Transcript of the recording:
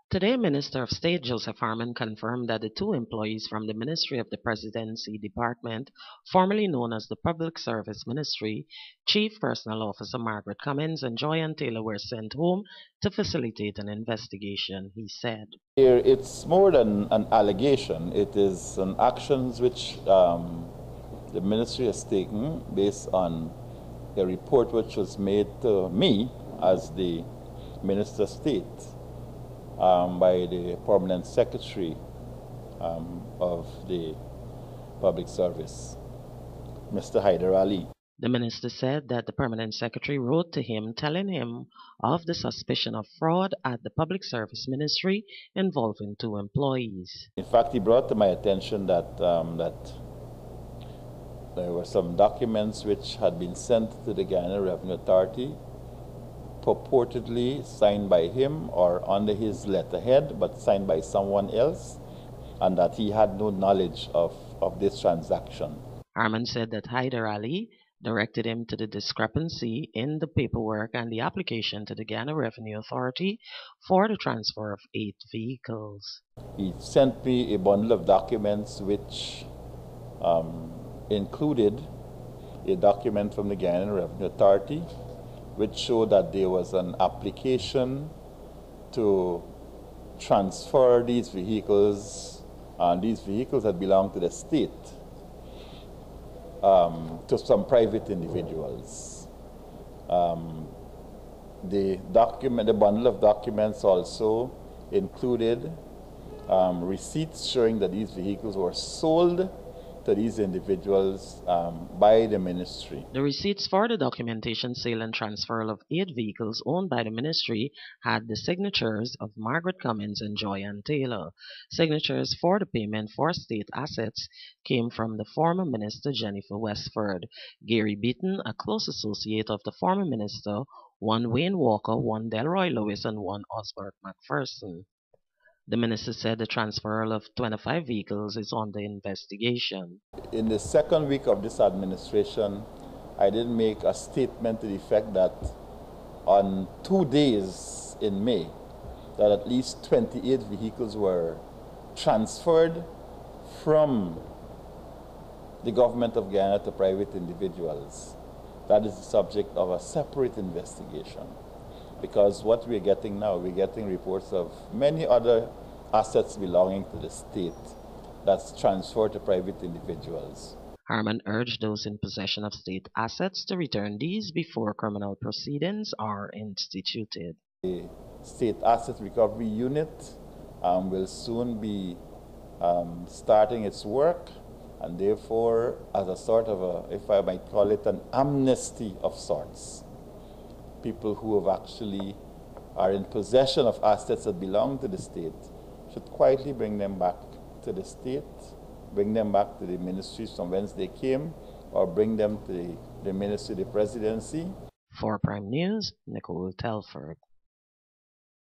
Today, Minister of State Joseph Harmon confirmed that the two employees from the Ministry of the Presidency Department, formerly known as the Public Service Ministry, Chief Personnel Officer Margaret Cummins and Joyanne Taylor were sent home to facilitate an investigation, he said. Here, it's more than an allegation. It is an actions which the ministry has taken based on a report which was made to me as the Minister of State by the Permanent Secretary of the Public Service, Mr. Haider Ali. The minister said that the Permanent Secretary wrote to him telling him of the suspicion of fraud at the Public Service Ministry involving two employees. In fact, he brought to my attention that there were some documents which had been sent to the Guyana Revenue Authority, purportedly signed by him or under his letterhead, but signed by someone else, and that he had no knowledge of this transaction. Harmon said that Haider Ali directed him to the discrepancy in the paperwork and the application to the Guyana Revenue Authority for the transfer of 8 vehicles. He sent me a bundle of documents which included a document from the Guyana Revenue Authority which showed that there was an application to transfer these vehicles, and these vehicles had belonged to the state, to some private individuals. The bundle of documents also included receipts showing that these vehicles were sold to these individuals by the ministry. The receipts for the documentation, sale and transfer of 8 vehicles owned by the ministry had the signatures of Margaret Cummins and Joyanne Taylor. Signatures for the payment for state assets came from the former minister Jennifer Westford, Gary Beaton, a close associate of the former minister, one Wayne Walker, one Delroy Lewis, and one Osbert McPherson. The minister said the transfer of 25 vehicles is under investigation. In the second week of this administration, I did make a statement to the effect that on 2 days in May, that at least 28 vehicles were transferred from the government of Guyana to private individuals. That is the subject of a separate investigation. Because what we're getting now, we're getting reports of many other assets belonging to the state that's transferred to private individuals. Harmon urged those in possession of state assets to return these before criminal proceedings are instituted. The State Asset Recovery Unit will soon be starting its work, and therefore, as a sort of if I might call it, an amnesty of sorts, people who have actually are in possession of assets that belong to the state should quietly bring them back to the state, bring them back to the ministries from whence they came, or bring them to the Ministry of the Presidency. For Prime News, Nicole Telford.